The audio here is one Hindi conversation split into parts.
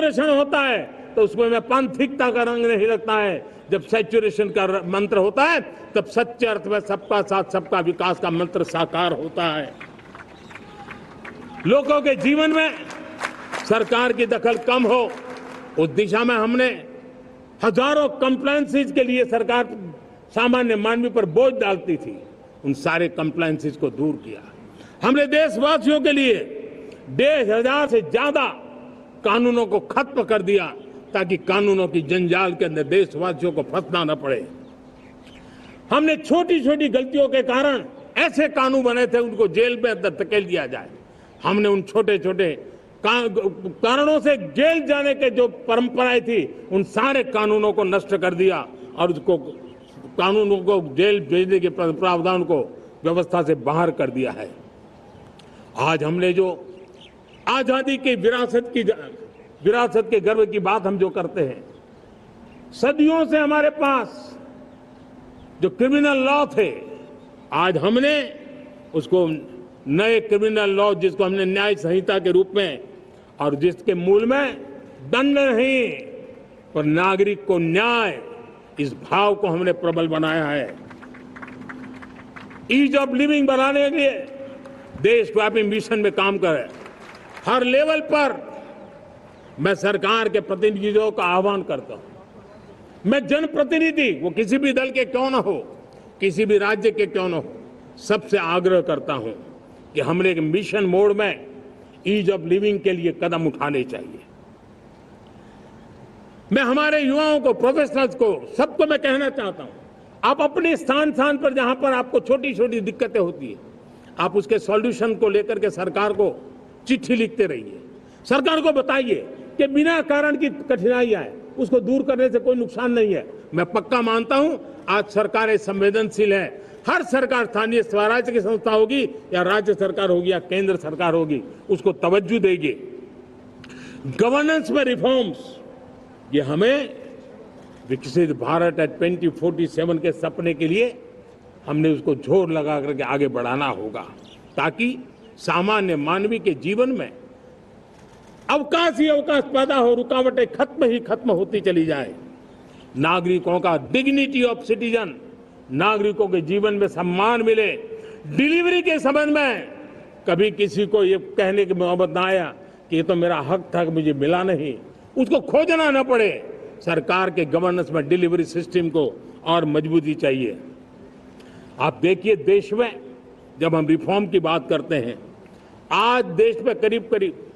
सैचुरेशन होता है तो उसमें में पांथिकता का रंग नहीं लगता है। जब सैचुरेशन का मंत्र होता है तब सच्चे अर्थ में सबका साथ सबका विकास का मंत्र साकार होता है। लोगों के जीवन में सरकार की दखल कम हो, उस दिशा में हमने हजारों कंप्लायंसेस के लिए सरकार सामान्य मानवीय पर बोझ डालती थी, उन सारे कंप्लायंसेस को दूर किया। हमने देशवासियों के लिए 1,500 से ज्यादा कानूनों को खत्म कर दिया ताकि कानूनों की जंजाल के अंदर देशवासियों को फंसना न पड़े। हमने छोटी छोटी गलतियों के कारण ऐसे कानून बने थे उनको जेल में अंदर धकेल दिया जाए। हमने उन छोटे छोटे कारणों से जेल जाने के जो परंपराएं थी उन सारे कानूनों को नष्ट कर दिया और उसको कानूनों को जेल भेजने के प्रावधान को व्यवस्था से बाहर कर दिया है। आज हमने जो आजादी की विरासत के गर्व की बात हम जो करते हैं, सदियों से हमारे पास जो क्रिमिनल लॉ थे, आज हमने उसको नए क्रिमिनल लॉ जिसको हमने न्याय संहिता के रूप में और जिसके मूल में दंड नहीं पर नागरिक को न्याय, इस भाव को हमने प्रबल बनाया है। ईज ऑफ लिविंग बनाने के लिए देशव्यापी मिशन में काम करें। हर लेवल पर मैं सरकार के प्रतिनिधियों का आह्वान करता हूं। मैं जनप्रतिनिधि, वो किसी भी दल के क्यों न हो, किसी भी राज्य के क्यों न हो, सबसे आग्रह करता हूं कि हमने एक मिशन मोड में ईज ऑफ लिविंग के लिए कदम उठाने चाहिए। मैं हमारे युवाओं को, प्रोफेशनल्स को, सबको मैं कहना चाहता हूं, आप अपने स्थान पर जहां पर आपको छोटी छोटी दिक्कतें होती है, आप उसके सॉल्यूशन को लेकर के सरकार को चिट्ठी लिखते रहिए। सरकार को बताइए कि बिना कारण की कठिनाइयां है उसको दूर करने से कोई नुकसान नहीं है। मैं पक्का मानता हूं आज सरकारें संवेदनशील है। हर सरकार, स्थानीय स्वराज्य की संस्था होगी या राज्य सरकार होगी या केंद्र सरकार होगी, उसको तवज्जो देगी। गवर्नेंस में रिफॉर्म्स, ये हमें विकसित भारत 2047 के सपने के लिए हमने उसको जोर लगा करके आगे बढ़ाना होगा ताकि सामान्य मानवीय के जीवन में अवकाश ही अवकाश पैदा हो, रुकावटें खत्म ही खत्म होती चली जाए। नागरिकों का डिग्निटी ऑफ सिटीजन, नागरिकों के जीवन में सम्मान मिले। डिलीवरी के संबंध में कभी किसी को ये कहने की मोहब्बत ना आया कि ये तो मेरा हक था, मुझे मिला नहीं, उसको खोजना न पड़े। सरकार के गवर्नेंस में डिलीवरी सिस्टम को और मजबूती चाहिए। आप देखिए, देश में जब हम रिफॉर्म की बात करते हैं, आज देश में करीब करीब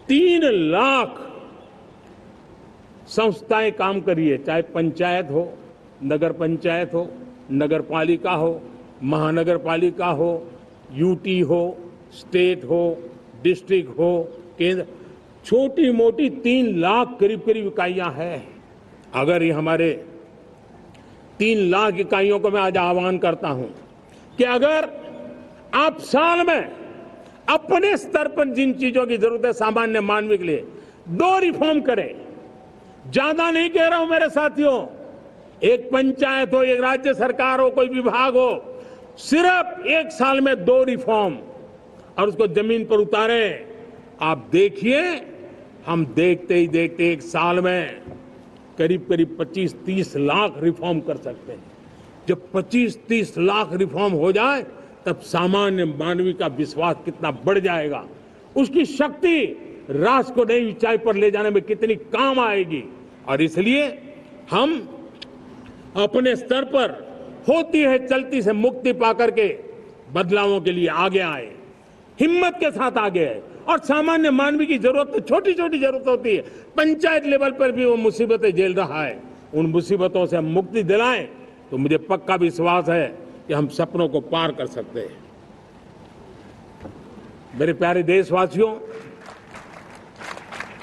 3 लाख संस्थाएं काम कर रही है, चाहे पंचायत हो, नगर पंचायत हो, नगर पालिका हो, महानगर पालिका हो, यूटी हो, स्टेट हो, डिस्ट्रिक्ट हो, केंद्र, छोटी मोटी 3 लाख करीब करीब इकाइयां हैं। अगर ये हमारे 3 लाख इकाइयों को मैं आज आह्वान करता हूं कि अगर आप साल में अपने स्तर पर जिन चीजों की जरूरत है सामान्य मानवीय के लिए 2 रिफॉर्म करें। ज्यादा नहीं कह रहा हूं मेरे साथियों, एक पंचायत हो, एक राज्य सरकार हो, कोई विभाग हो, सिर्फ 1 साल में 2 रिफॉर्म और उसको जमीन पर उतारें। आप देखिए, हम देखते ही देखते 1 साल में करीब करीब 25-30 लाख रिफॉर्म कर सकते हैं। जब 25-30 लाख रिफॉर्म हो जाए तब सामान्य मानवीय का विश्वास कितना बढ़ जाएगा, उसकी शक्ति राष्ट्र को नई ऊंचाई पर ले जाने में कितनी काम आएगी। और इसलिए हम अपने स्तर पर होती है चलती से मुक्ति पाकर के बदलावों के लिए आगे आए, हिम्मत के साथ आगे आए। और सामान्य मानवीय की जरूरत, छोटी छोटी जरूरत होती है, पंचायत लेवल पर भी वो मुसीबतें झेल रहा है, उन मुसीबतों से हम मुक्ति दिलाएं तो मुझे पक्का विश्वास है कि हम सपनों को पार कर सकते हैं। मेरे प्यारे देशवासियों,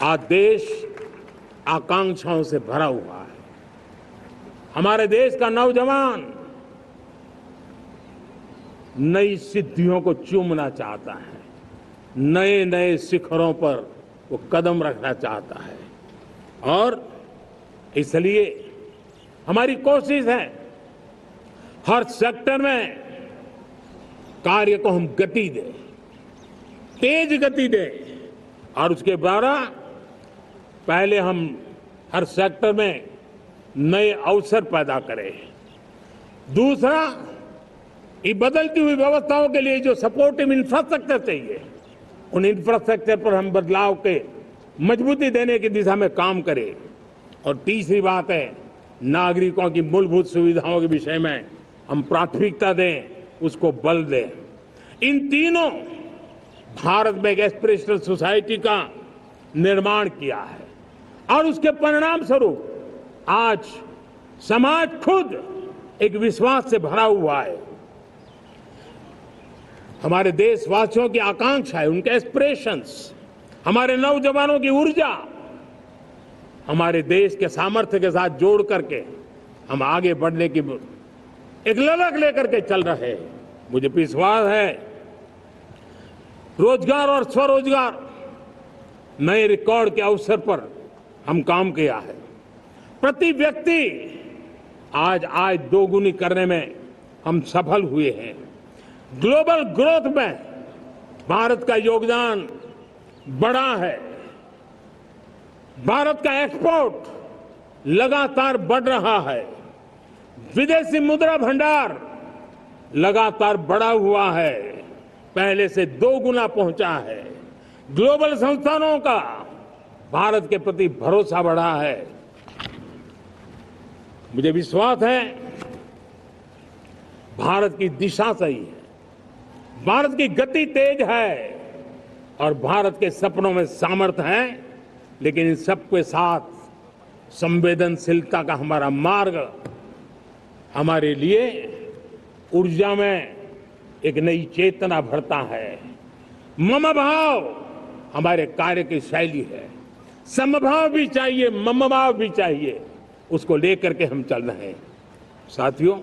आज देश आकांक्षाओं से भरा हुआ है। हमारे देश का नौजवान नई सिद्धियों को चूमना चाहता है, नए नए शिखरों पर वो कदम रखना चाहता है और इसलिए हमारी कोशिश है हर सेक्टर में कार्य को हम गति दें, तेज गति दें और उसके द्वारा पहले हम हर सेक्टर में नए अवसर पैदा करें। दूसरा, ये बदलती हुई व्यवस्थाओं के लिए जो सपोर्टिव इंफ्रास्ट्रक्चर चाहिए, उन इंफ्रास्ट्रक्चर पर हम बदलाव के मजबूती देने की दिशा में काम करें। और तीसरी बात है, नागरिकों की मूलभूत सुविधाओं के विषय में हम प्राथमिकता दें, उसको बल दें। इन तीनों भारत में एक एस्पिरेशनल सोसाइटी का निर्माण किया है और उसके परिणाम स्वरूप आज समाज खुद एक विश्वास से भरा हुआ है। हमारे देशवासियों की आकांक्षा है, उनके एस्पिरेशंस, हमारे नौजवानों की ऊर्जा, हमारे देश के सामर्थ्य के साथ जोड़ करके हम आगे बढ़ने की एक ललक लेकर के चल रहे हैं। मुझे विश्वास है रोजगार और स्वरोजगार नए रिकॉर्ड के अवसर पर हम काम किया है। प्रति व्यक्ति आज आय दोगुनी करने में हम सफल हुए हैं। ग्लोबल ग्रोथ में भारत का योगदान बड़ा है। भारत का एक्सपोर्ट लगातार बढ़ रहा है। विदेशी मुद्रा भंडार लगातार बढ़ा हुआ है, पहले से 2 गुना पहुंचा है। ग्लोबल संस्थानों का भारत के प्रति भरोसा बढ़ा है। मुझे विश्वास है भारत की दिशा सही है, भारत की गति तेज है और भारत के सपनों में सामर्थ्य है। लेकिन इन सबके साथ संवेदनशीलता का हमारा मार्ग हमारे लिए ऊर्जा में एक नई चेतना भरता है। मम भाव हमारे कार्य की शैली है। समभाव भी चाहिए, मम भाव भी चाहिए, उसको लेकर के हम चल रहे हैं। साथियों,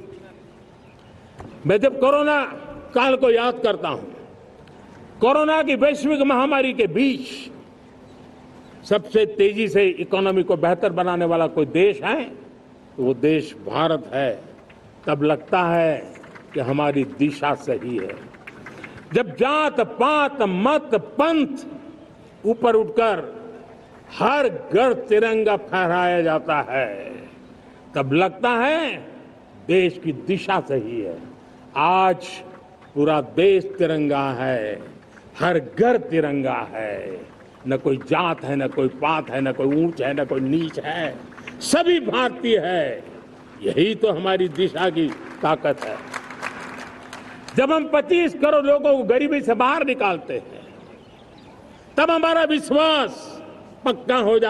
मैं जब कोरोना काल को याद करता हूं, कोरोना की वैश्विक महामारी के बीच सबसे तेजी से इकोनॉमी को बेहतर बनाने वाला कोई देश है तो वो देश भारत है। तब लगता है कि हमारी दिशा सही है। जब जात पात मत पंथ ऊपर उठकर हर घर तिरंगा फहराया जाता है, तब लगता है देश की दिशा सही है। आज पूरा देश तिरंगा है, हर घर तिरंगा है। न कोई जात है, न कोई पात है, न कोई ऊंच है, न कोई नीच है, सभी भारतीय है। यही तो हमारी दिशा की ताकत है। जब हम 25 करोड़ लोगों को गरीबी से बाहर निकालते हैं, तब हमारा विश्वास पक्का हो जाता है।